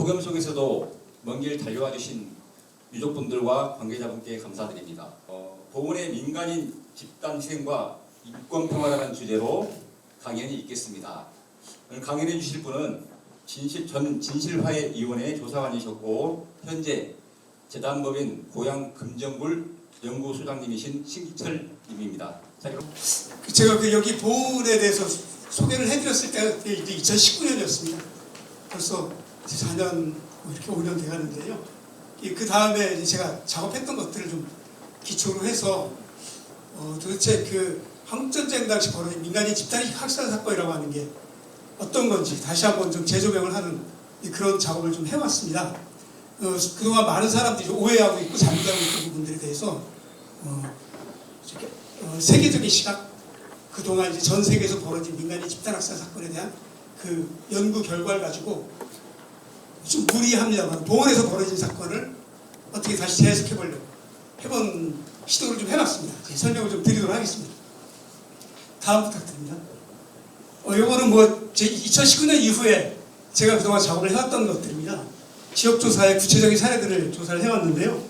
폭염 속에서도 먼 길 달려와 주신 유족분들과 관계자분께 감사드립니다. 보훈의 민간인 집단 희생과 인권 평화라는 주제로 강연이 있겠습니다. 오늘 강연해 주실 분은 전 진실화해위원회 조사관이셨고 현재 재단법인 고향 금정굴 연구소장님이신 신기철 님입니다. 제가 여기 보훈에 대해서 소개를 해드렸을 때가 이제 2019년이었습니다. 벌써 4년 이렇게 5년 돼가는데요. 그 다음에 제가 작업했던 것들을 좀 기초로 해서 도대체 그 한국전쟁 당시 벌어진 민간인 집단 학살 사건이라고 하는 게 어떤 건지 다시 한번 좀 재조명을 하는 그런 작업을 좀 해왔습니다. 그동안 많은 사람들이 오해하고 있고 잘못하고 있는 부분들에 대해서 세계적인 시각, 그동안 이제 전 세계에서 벌어진 민간인 집단 학살 사건에 대한 그 연구 결과를 가지고 좀 무리합니다만 보훈에서 벌어진 사건을 어떻게 다시 재해석해보려고 해본 시도를 좀 해봤습니다. 설명을 좀 드리도록 하겠습니다. 다음 부탁드립니다. 요거는 뭐 제 2019년 이후에 제가 그동안 작업을 해왔던 것들입니다. 지역조사의 구체적인 사례들을 조사를 해왔는데요.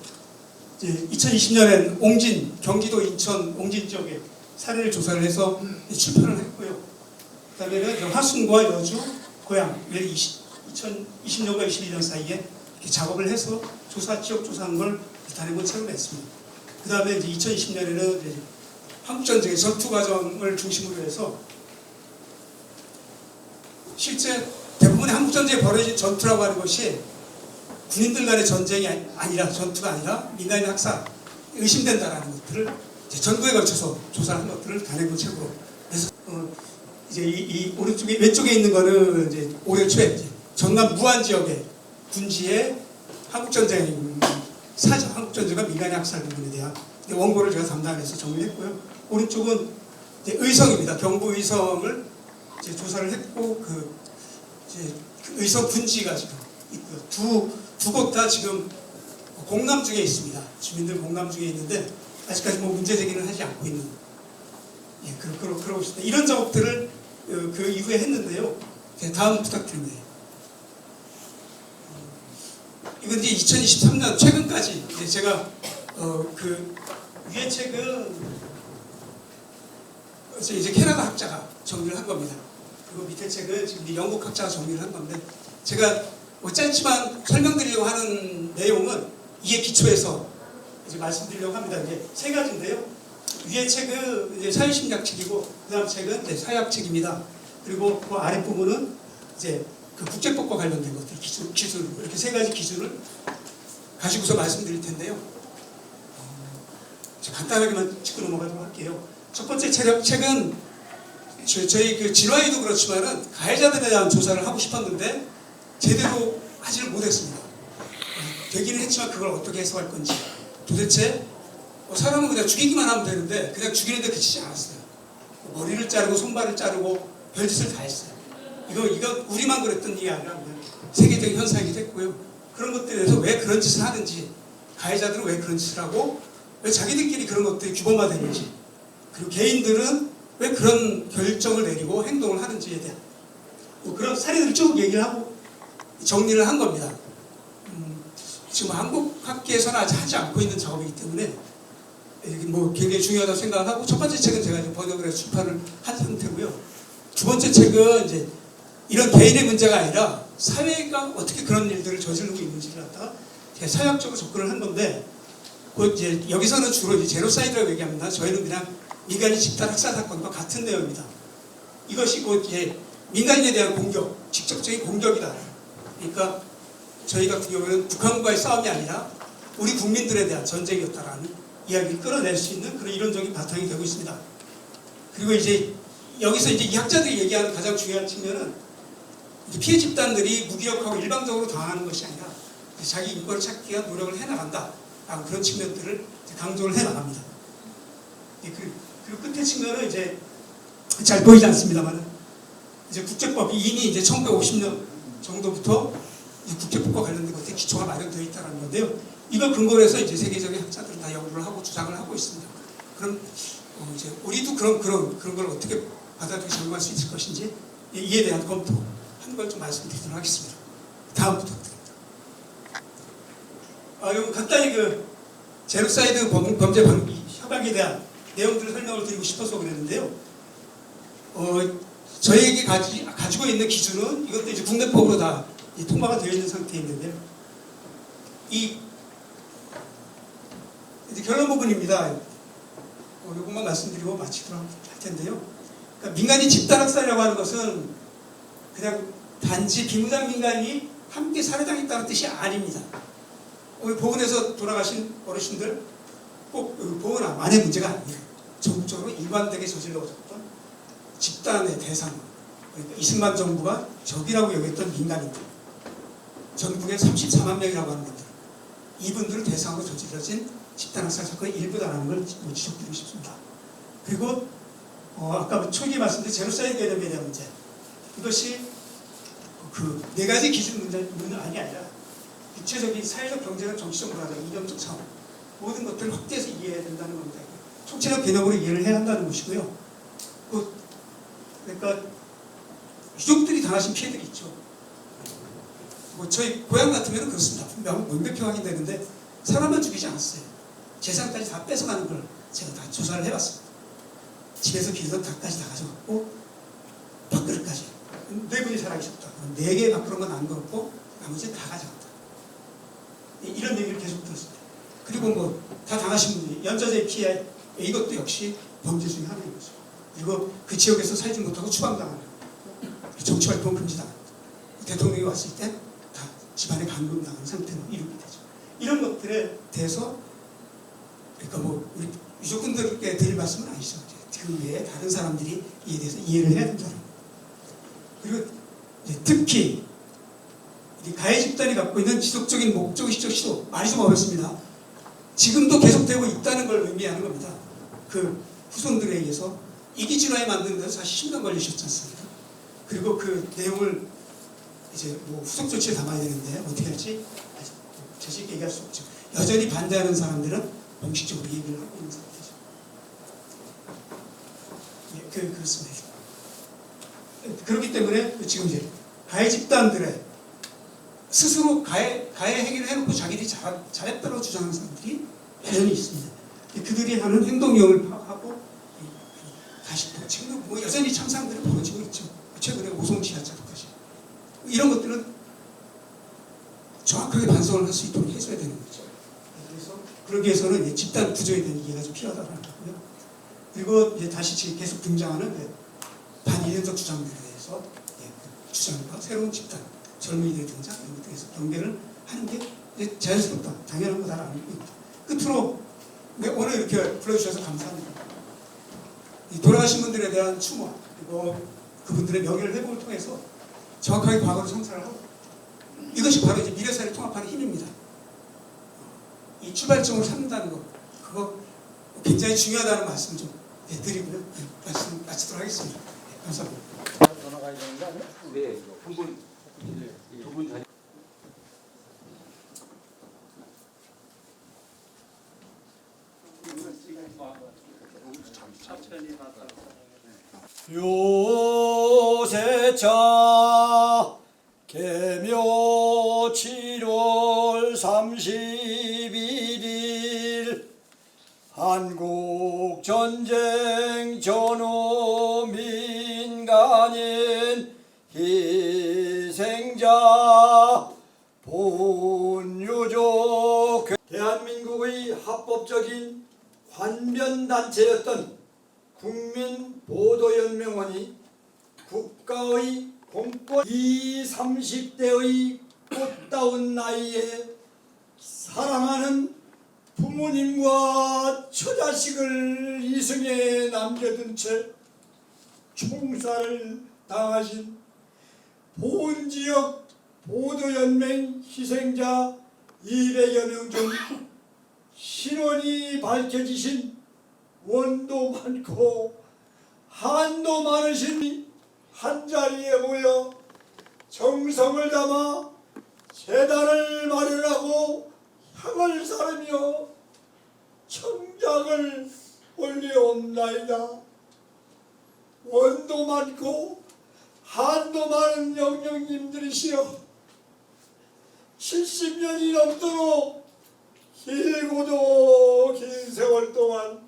2020년엔 옹진, 경기도 인천 옹진 지역의 사례를 조사를 해서 출판을 했고요. 그 다음에는 화순과 여주, 고양 2020년과 21년 사이에 작업을 해서 지역조사한 걸 단행본 책으로 냈습니다. 그 다음에 2020년에는 한국전쟁의 전투 과정을 중심으로 해서 실제 대부분의 한국전쟁에 벌어진 전투라고 하는 것이 군인들 간의 전쟁이 아니라 전투가 아니라 민간인 학살 의심된다라는 것들을 전국에 걸쳐서 조사한 것들을 단행본 책으로 그래서 이제 이 오른쪽에 왼쪽에 있는 거는 이제 올해 초에 전남 무안 지역의 군지의 한국전쟁 사전 한국전쟁과 민간인 학살 부분에 대한 원고를 제가 담당해서 정리했고요. 오른쪽은 이제 의성입니다. 경부 의성을 이제 조사를 했고 그 의성 군지가 지금 있고요. 두 곳 다 지금 공감 중에 있습니다. 주민들 공감 중에 있는데 아직까지 뭐 문제 제기는 하지 않고 있는 그러고 있습니다. 이런 작업들을 그 이후에 했는데요. 다음 부탁드립니다. 이건 이제 2023년 최근까지 이제 제가 그 위에 책은 이제 캐나다 학자가 정리를 한 겁니다. 그리고 밑에 책은 지금 영국 학자가 정리를 한 건데 제가 뭐 짧지만 설명드리려고 하는 내용은 이에 기초해서 이제 말씀드리려고 합니다. 이제 세 가지인데요. 위에 책은 이제 사회심리학 책이고 그다음 책은 이제 사회학 책입니다. 그리고 그 아래 부분은 이제 그 국제법과 관련된 것들 기준 이렇게 세 가지 기준을 가지고서 말씀드릴 텐데요. 간단하게만 짚고 넘어가도록 할게요. 첫 번째 책은 저희 그 진화에도 그렇지만은 가해자들에 대한 조사를 하고 싶었는데 제대로 하지를 못했습니다. 되기는 했지만 그걸 어떻게 해석할 건지 도대체 사람은 그냥 죽이기만 하면 되는데 그냥 죽이는데 그치지 않았어요. 머리를 자르고 손발을 자르고 별짓을 다 했어요. 이거 우리만 그랬던 일이 아니라 그냥 세계적인 현상이 됐고요. 그런 것들에 대해서 왜 그런 짓을 하는지 가해자들은 왜 그런 짓을 하고 왜 자기들끼리 그런 것들이 규범화되는지 그리고 개인들은 왜 그런 결정을 내리고 행동을 하는지에 대한 그런 사례들을 쭉 얘기를 하고 정리를 한 겁니다. 지금 한국 학계에서는 아직 하지 않고 있는 작업이기 때문에 뭐 굉장히 중요하다고 생각하고 첫 번째 책은 제가 이제 번역을 해서 출판을 한 상태고요. 두 번째 책은 이제 이런 개인의 문제가 아니라 사회가 어떻게 그런 일들을 저지르고 있는지를 갖다가 사회학적으로 접근을 한 건데 이제 여기서는 주로 이제 제노사이드라고 얘기합니다. 저희는 그냥 민간인 집단 학살 사건과 같은 내용입니다. 이것이 곧 이제 민간인에 대한 공격, 직접적인 공격이다. 그러니까 저희 같은 경우는 북한과의 싸움이 아니라 우리 국민들에 대한 전쟁이었다라는 이야기를 끌어낼 수 있는 그런 이론적인 바탕이 되고 있습니다. 그리고 이제 여기서 이제 이 학자들이 얘기하는 가장 중요한 측면은 피해 집단들이 무기력하고 일방적으로 당하는 것이 아니라 자기 인권을 찾기 위한 노력을 해나간다. 그런 측면들을 강조를 해나갑니다. 그리고 끝에 측면은 이제 잘 보이지 않습니다만 이제 국제법이 이미 이제 1950년 정도부터 국제법과 관련된 것들이 기초가 마련되어 있다는 건데요. 이걸 근거로 해서 이제 세계적인 학자들은 다 연구를 하고 주장을 하고 있습니다. 그럼 이제 우리도 그런 걸 어떻게 받아들이고 적용할 수 있을 것인지 이에 대한 검토 한 걸 좀 말씀드리도록 하겠습니다. 다음 부탁드립니다. 요 간단히 그 제노사이드 범죄 협약에 대한 내용들을 설명을 드리고 싶어서 그랬는데요. 저희에게 가지고 있는 기준은 이것도 이제 국내법으로 다 통과가 되어 있는 상태에 있는데요. 이제 결론 부분입니다. 이것만 말씀드리고 마치도록 할 텐데요. 그러니까 민간인 집단학살이라고 하는 것은 그냥 단지 비무장 민간인이 함께 살해당했다는 뜻이 아닙니다. 우리 보훈에서 돌아가신 어르신들 꼭 보훈 안에 문제가 아니에요. 전국적으로 일관되게 저질러졌던 집단의 대상, 그러니까 이승만 정부가 적이라고 여겼던 민간인들, 전국에 34만 명이라고 하는 분들, 이분들을 대상으로 저질러진 집단학살 사건의 일부다라는 걸 지적드리고 싶습니다. 그리고 아까 초기에 말씀드린 제노사이드 개념에 대한 문제, 이것이 그 네 가지 기준 문항이 아니라 구체적인 사회적, 경제적, 정치적, 문화적, 이념적 차원 모든 것들을 확대해서 이해해야 된다는 겁니다. 총체적 개념으로 이해를 해야 한다는 것이고요. 그러니까 유족들이 당하신 피해들이 있죠. 저희 고향 같으면 그렇습니다. 분명 명백히 확인되는데 사람만 죽이지 않았어요. 재산까지 다 뺏어가는 걸 제가 다 조사를 해봤습니다. 집에서 비던 닭까지 다 가져갔고 밥그릇까지 4분이 살아계셨다. 4개의 밥그릇만 안 걸었고 나머지는 다 가져갔다. 이런 얘기를 계속 들었습니다. 그리고 뭐 다 당하신 분들이 연좌제 피해, 이것도 역시 범죄 중에 하나인 거죠. 그리고 그 지역에서 살지 못하고 추방당하는, 정치활동 금지당하는, 대통령이 왔을 때 다 집안에 감금당하는 상태로 이르게 되죠. 이런 것들에 대해서 그러니까 뭐 우리 유족분들께 드릴 말씀은 아니죠. 그 외에 다른 사람들이 이에 대해서 이해를 해야 된다는 거예요. 그리고 특히 가해 집단이 갖고 있는 지속적인 목적의식적 시도, 말이 좀 어렵습니다. 지금도 계속되고 있다는 걸 의미하는 겁니다. 그 후손들에 의해서 이기진화에 만드는 데서 사실 10년 걸리셨지 않습니까? 그리고 그 내용을 이제 뭐 후속 조치에 담아야 되는데 어떻게 할지 아직 자신 있게 얘기할 수 없죠. 여전히 반대하는 사람들은 공식적으로 얘기를 하고 있는 상태죠. 그렇습니다. 그렇기 때문에 지금 이제 가해 집단들의 스스로 가해 행위를 해놓고 자기들이 잘했다고 주장하는 사람들이 여전히 있습니다. 그들이 하는 행동력을 파악하고 다시 지금도 뭐 여전히 참상들이 벌어지고 있죠. 최근에 오송 지하차도까지 이런 것들은 정확하게 반성을 할 수 있도록 해줘야 되는 거죠. 그래서 그러기 위해서는 집단 구조에 대한 이해가 좀 필요하다고 하고요. 그리고 이제 다시 지금 계속 등장하는 반이념적 주장들에 대해서 주장과 새로운 집단, 젊은이들 등장 이런 것들에서 경계를 하는 게 자연스럽다, 당연한 거다라는 겁니다. 끝으로 오늘 이렇게 불러주셔서 감사합니다. 돌아가신 분들에 대한 추모 그리고 그분들의 명예를 회복을 통해서 정확하게 과거를 성찰을 하고 이것이 바로 이제 미래사회를 통합하는 힘입니다. 이 출발점으로 삼는다는 것, 그거 굉장히 중요하다는 말씀 좀 드리고요. 말씀 마치도록 하겠습니다. 감사합니다. 더 나가야 되는 거 아니야? 네, 한 분, 두 분 다. 요새차 개묘 7월 31일 한국전쟁 전후 민간인 희생자 보훈유족 대한민국의 합법적인 관변단체였던 국민보도연맹원이 국가의 공권 20, 30대의 꽃다운 나이에 사랑하는 부모님과 처자식을 이승에 남겨둔 채 총살을 당하신 보훈지역 보도연맹 희생자 200여 명 중 신원이 밝혀지신 원도 많고 한도 많으신 한자리에 모여 정성을 담아 재단을 마련하고 향을 사르며 청장을 올려옵나이다. 원도 많고 한도 많은 영령님들이시여 70년이 넘도록 길고도 긴 세월 동안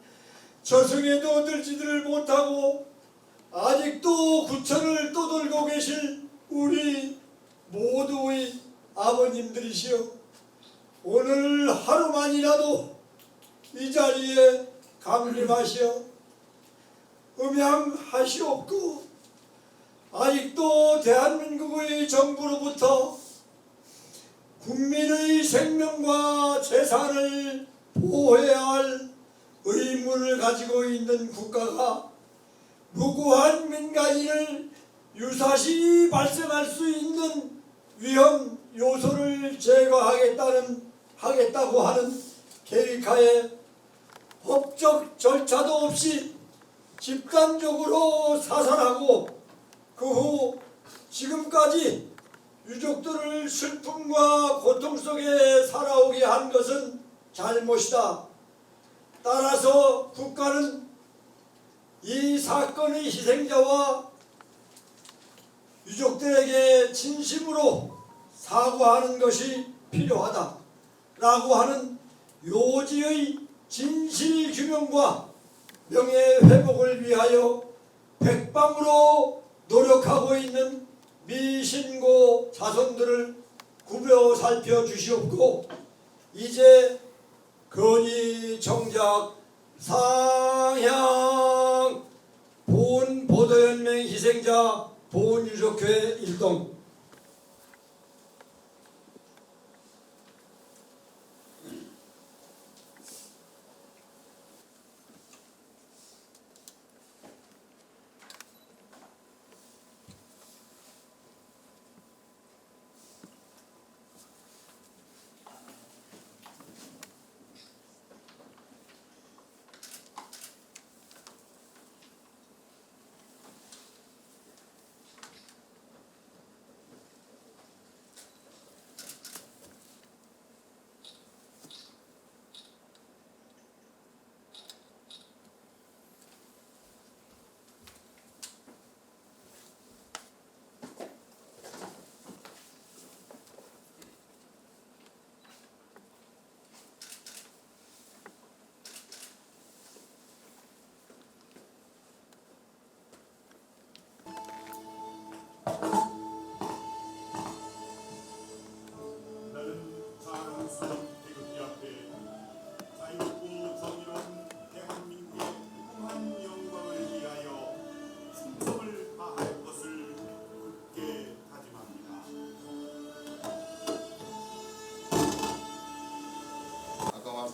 저승에도 들지를 못하고 아직도 구천을 떠돌고 계실 우리 모두의 아버님들이시여, 오늘 하루만이라도 이 자리에 강림하시어 음양하시옵고, 아직도 대한민국의 정부로부터 국민의 생명과 재산을 보호해야 할 의무를 가지고 있는 국가가 무고한 민간인을 유사시 발생할 수 있는 위험 요소를 하겠다고 하는 계획하에 법적 절차도 없이 집단적으로 사살하고 그 후 지금까지 유족들을 슬픔과 고통 속에 살아오게 한 것은 잘못이다. 따라서 국가는 이 사건의 희생자와 유족들에게 진심으로 사과하는 것이 필요하다 라고 하는 요지의 진실 규명과 명예회복을 위하여 백방으로 노력하고 있는 미신고 자손들을 구벼 살펴주시옵고, 이제 건의 정작 상향 보훈보도연맹 희생자 보훈유족회 일동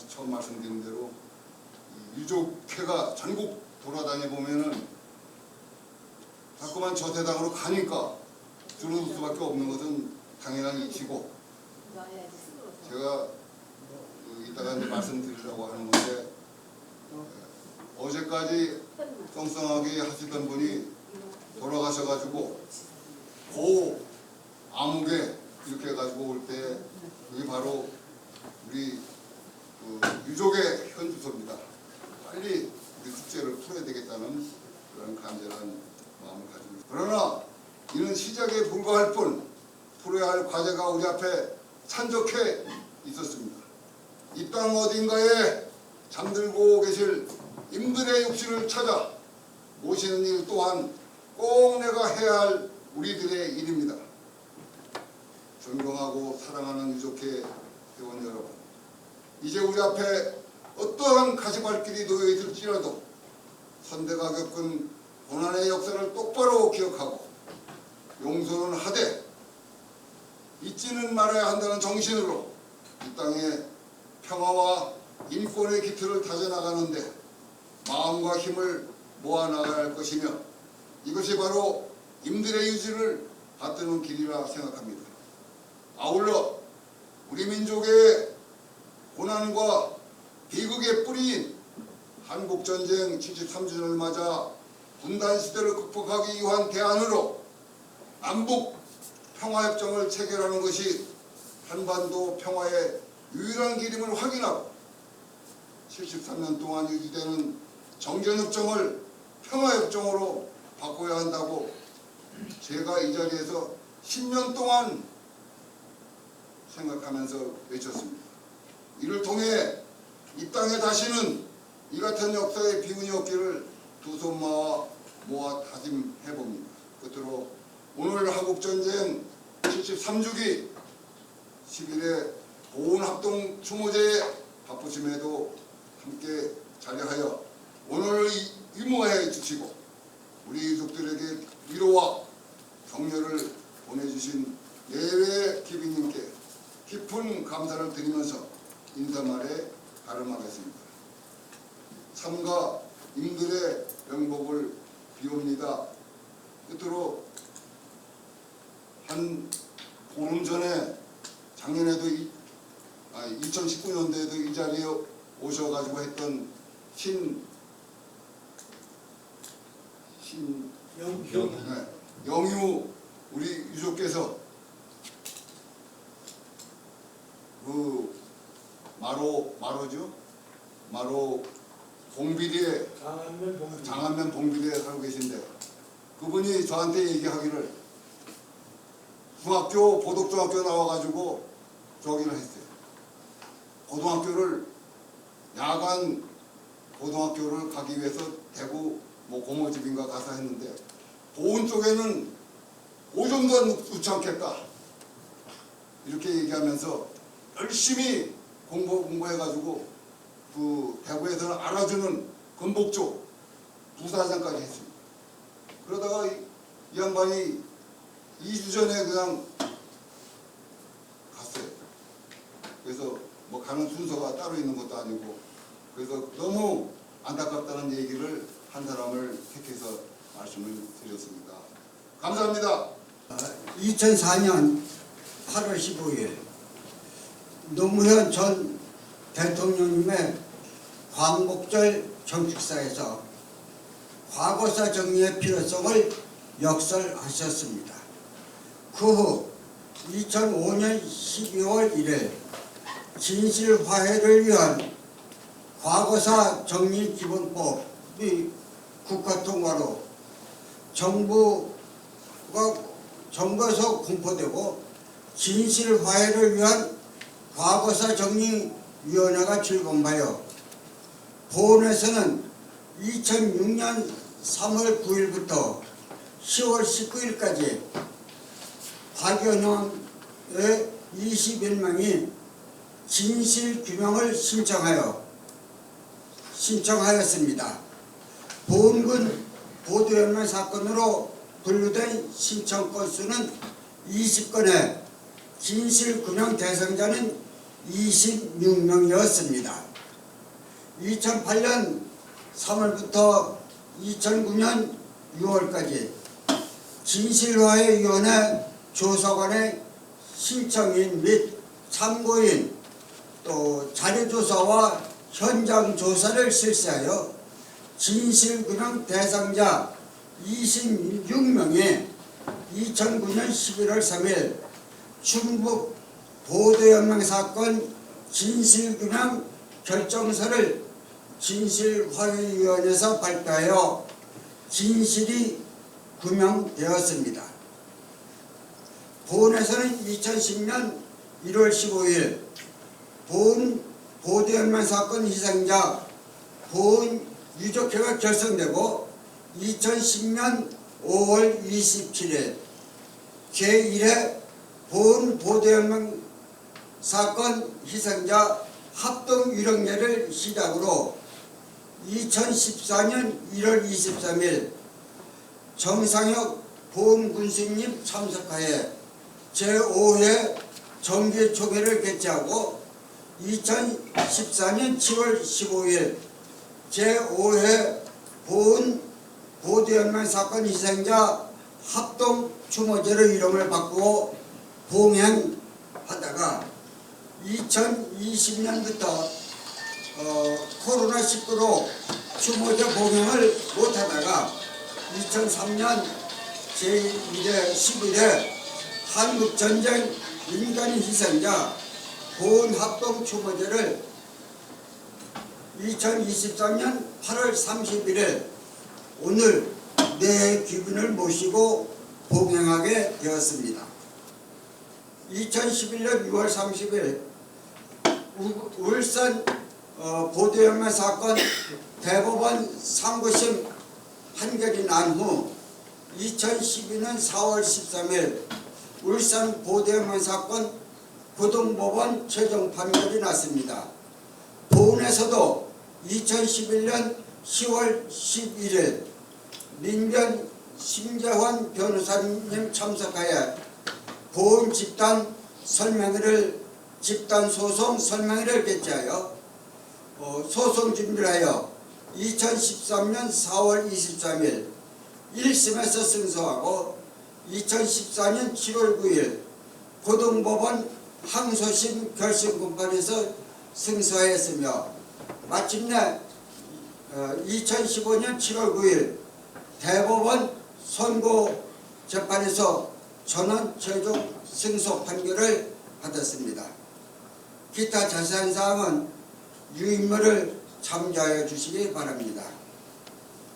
처음 말씀드린 대로 유족회가 전국 돌아다니 보면은 자꾸만 저 대당으로 가니까 줄어들 수밖에 없는 것은 당연한 이치고, 제가 이따가 이제 말씀드리려고 하는 건데, 어제까지 썽썽하게 하시던 분이 돌아가셔가지고 고 암흑에 이렇게 해가지고 올 때 그게 바로 우리 유족의 현주소입니다. 빨리 우리 숙제를 풀어야 되겠다는 그런 간절한 마음을 가지고 있습니다. 그러나 이는 시작에 불과할 뿐 풀어야 할 과제가 우리 앞에 산적해 있었습니다. 이 땅 어딘가에 잠들고 계실 임들의 육신을 찾아 모시는 일 또한 꼭 내가 해야 할 우리들의 일입니다. 존경하고 사랑하는 유족회 회원 여러분, 이제 우리 앞에 어떠한 가시밭길이 놓여 있을지라도 선대가 겪은 고난의 역사를 똑바로 기억하고 용서는 하되 잊지는 말아야 한다는 정신으로 이 땅의 평화와 인권의 기틀을 다져나가는데 마음과 힘을 모아나가야 할 것이며, 이것이 바로 임들의 유지를 받드는 길이라 생각합니다. 아울러 우리 민족의 고난과 비극의 뿌리인 한국전쟁 73주년을 맞아 분단시대를 극복하기 위한 대안으로 남북 평화협정을 체결하는 것이 한반도 평화의 유일한 길임을 확인하고 73년 동안 유지되는 정전협정을 평화협정으로 바꿔야 한다고 제가 이 자리에서 10년 동안 생각하면서 외쳤습니다. 이를 통해 이 땅에 다시는 이 같은 역사의 비운이 없기를 두 손 모아 다짐해봅니다. 끝으로 오늘 한국전쟁 73주기 10일에 보훈합동 추모제에 바쁘심에도 함께 자려하여 오늘 이모해 주시고 우리 유족들에게 위로와 격려를 보내주신 예외 기비님께 깊은 감사를 드리면서 인사말에 가름하겠습니다. 삼가 임들의 명복을 비옵니다. 끝으로 한 보름 전에 작년에도 2019년도에도 이 자리에 오셔가지고 했던 영유 우리 유족께서 그 마로 봉비리에 장안면 봉비리에 살고 계신데 그분이 저한테 얘기하기를 중학교 보덕중학교 나와가지고 저기를 했어요. 고등학교를 야간 고등학교를 가기 위해서 대구 뭐 고모집인가 가서 했는데 보훈 쪽에는 오줌도 넣지 않겠다 이렇게 얘기하면서 열심히 공부해가지고 그 대구에서는 알아주는 건복조 부사장까지 했습니다. 그러다가 이 양반이 2주 전에 그냥 갔어요. 그래서 뭐 가는 순서가 따로 있는 것도 아니고 그래서 너무 안타깝다는 얘기를 한 사람을 택해서 말씀을 드렸습니다. 감사합니다. 2004년 8월 15일 노무현 전 대통령님의 광복절 정축사에서 과거사 정리의 필요성을 역설하셨습니다. 그 후 2005년 12월 1일 진실화해를 위한 과거사 정리 기본법이 국회 통과로 정부에서 공포되고 진실화해를 위한 과거사 정리위원회가 출범하여 보훈에서는 2006년 3월 9일부터 10월 19일까지 박연영의 21명이 진실규명을 신청하였습니다. 보훈군 보도연맹 사건으로 분류된 신청 건수는 20건에 진실규명 대상자는 26명이었습니다. 2008년 3월부터 2009년 6월까지 진실화해위원회 조사관의 신청인 및 참고인 또 자료조사와 현장조사를 실시하여 진실규명 대상자 26명이 2009년 11월 3일 충북 보도연맹 사건 진실규명 결정서를 진실화해위원회에서 발표하여 진실이 규명되었습니다. 보훈에서는 2010년 1월 15일 보훈 보도연맹 사건 희생자 보훈 유족회가 결성되고 2010년 5월 27일 제1회 보훈 보도연맹 사건 희생자 합동유령례를 시작으로 2014년 1월 23일 정상혁 보훈군수님 참석하에 제5회 정기총회를 개최하고 2014년 7월 15일 제5회 보훈 보도연맹 사건 희생자 합동 추모제로 이름을 바꾸고 봉행하다가 2020년부터 코로나19로 추모제 봉행을 못하다가 2003년 제1회 11회 한국전쟁 민간희생자 보훈합동 추모제를 2023년 8월 31일 오늘 네 귀빈을 모시고 봉행하게 되었습니다. 2011년 6월 30일 울산 보도연맹 사건 대법원 상고심 판결이 난 후 2012년 4월 13일 울산 보도연맹 사건 고등법원 최종 판결이 났습니다. 보훈에서도 2011년 10월 11일 민변 심재환 변호사님 참석하여 보훈 집단 소송 설명회를 개최하여 소송 준비를 하여 2013년 4월 23일 1심에서 승소하고 2014년 7월 9일 고등법원 항소심 결審공판에서 승소하였으며 마침내 2015년 7월 9일 대법원 선고 재판에서 전원 최종 승소 판결을 받았습니다. 기타 자세한 사항은 유인물을 참조하여 주시기 바랍니다.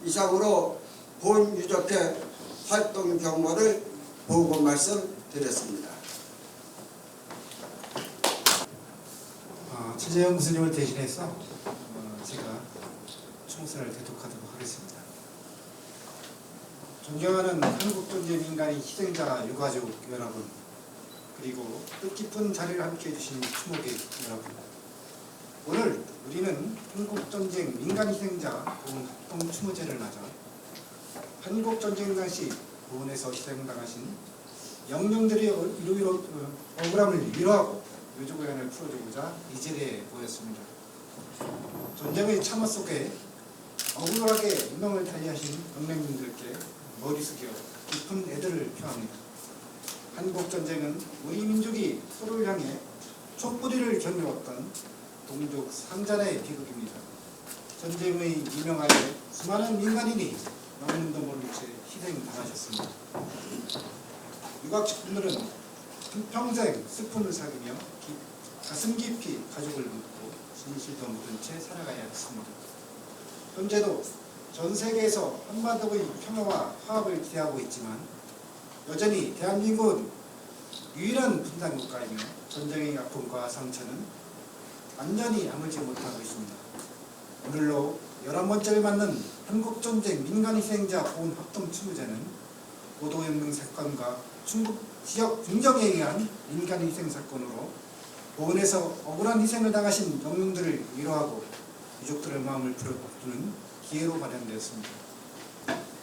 이상으로 본 유족회 활동 경로를 보고 말씀드렸습니다. 최재형 교수님을 대신해서 제가 총선을 대독하도록 하겠습니다. 존경하는 한국전쟁민간인 희생자 유가족 여러분, 그리고 뜻깊은 자리를 함께해 주신 추모객 여러분, 오늘 우리는 한국전쟁 민간희생자 보훈 합동추모제를 맞아 한국전쟁 당시 보훈에서 희생당하신 영령들의 억울함을 위로하고 유족의안을 풀어주고자 이 자리에 모였습니다. 전쟁의 참화 속에 억울하게 운명을 달리하신 영령님들께 머리 숙여 깊은 애도를 표합니다. 한국전쟁은 우리 민족이 서로를 향해 촛불이를 겨누었던 동족 상잔의 비극입니다. 전쟁의 유명하에 수많은 민간인이 영문도 모른 채 희생당하셨습니다. 유가족분들은 한평생 슬픔을 사귀며 가슴 깊이 가족을 묻고 진실도 묻은 채 살아가야 했습니다. 현재도 전 세계에서 한반도의 평화와 화합을 기대하고 있지만 여전히 대한민국은 유일한 분단 국가이며 전쟁의 아픔과 상처는 완전히 아물지 못하고 있습니다. 오늘로 11번째를 맞는 한국전쟁 민간희생자 보훈 합동추모제는 보도연맹 사건과 중국 지역 분정에 의한 민간희생 사건으로 보훈에서 억울한 희생을 당하신 영웅들을 위로하고 유족들의 마음을 풀어주는 기회로 마련되었습니다.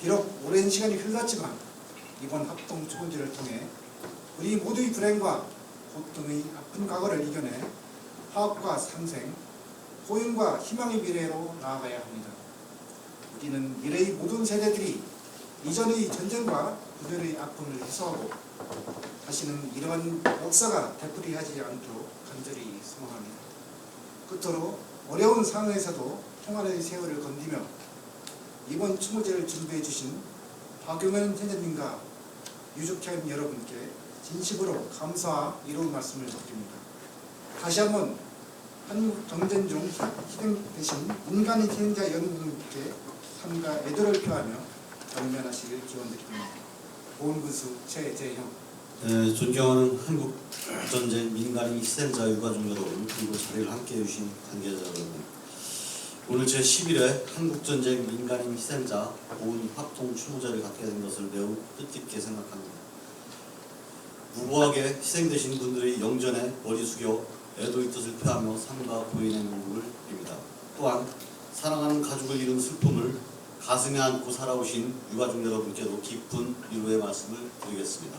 비록 오랜 시간이 흘렀지만 이번 합동추모제를 통해 우리 모두의 불행과 고통의 아픈 과거를 이겨내 화합과 상생, 호연과 희망의 미래로 나아가야 합니다. 우리는 미래의 모든 세대들이 이전의 전쟁과 그들의 아픔을 해소하고 다시는 이러한 역사가 되풀이하지 않도록 간절히 소망합니다. 끝으로 어려운 상황에서도 평안의 세월을 건디며 이번 추모제를 준비해 주신 박용현 선생님과 유족회원 여러분께 진심으로 감사와 위로의 말씀을 드립니다. 다시 한번 한국 전쟁 중 희생되신 민간인 희생자 여러분께 삼가 애도를 표하며 경면하시길 기원드립니다. 보훈군수 최재형. 존경하는 한국전쟁 민간인 희생자 유가족 여러분, 그리고 자리를 함께해 주신 관계자 여러분, 오늘 제11회 한국전쟁 민간인 희생자 보훈 합동추모제를 갖게 된 것을 매우 뜻깊게 생각합니다. 무고하게 희생되신 분들의 영전에 머리 숙여 애도의 뜻을 표하며 삼가 고인의 명복을 빕니다. 또한 사랑하는 가족을 잃은 슬픔을 가슴에 안고 살아오신 유가족 여러분께도 깊은 위로의 말씀을 드리겠습니다.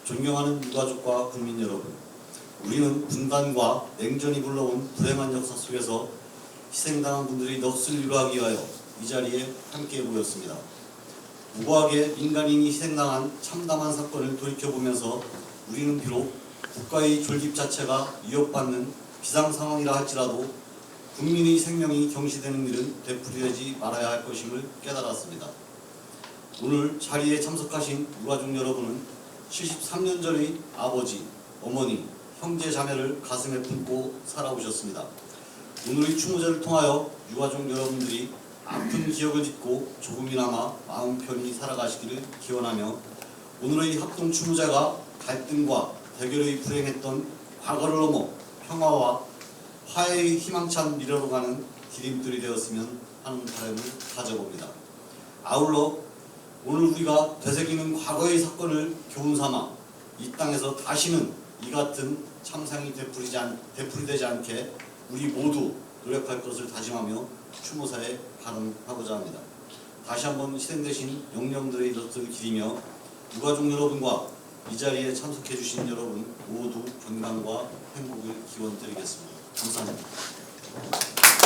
존경하는 유가족과 국민 여러분, 우리는 분단과 냉전이 불러온 불행한 역사 속에서 희생당한 분들의 넋을 위로하기 위하여 이 자리에 함께 모였습니다. 무고하게 민간인이 희생당한 참담한 사건을 돌이켜보면서 우리는 비록 국가의 존립 자체가 위협받는 비상상황이라 할지라도 국민의 생명이 경시되는 일은 되풀이되지 말아야 할 것임을 깨달았습니다. 오늘 자리에 참석하신 유가족 여러분은 73년 전의 아버지, 어머니, 형제, 자매를 가슴에 품고 살아오셨습니다. 오늘의 추모제를 통하여 유가족 여러분들이 아픈 기억을 짓고 조금이나마 마음 편히 살아가시기를 기원하며 오늘의 합동 추모제가 갈등과 대결의 불행했던 과거를 넘어 평화와 화해의 희망찬 미래로 가는 디딤돌이 되었으면 하는 바람을 가져봅니다. 아울러 오늘 우리가 되새기는 과거의 사건을 교훈삼아 이 땅에서 다시는 이 같은 참상이 되풀이되지 않게 우리 모두 노력할 것을 다짐하며 추모사에 발언하고자 합니다. 다시 한번 희생되신 영령들의 돛을 기리며 유가족 여러분과 이 자리에 참석해 주신 여러분 모두 건강과 행복을 기원드리겠습니다. 감사합니다.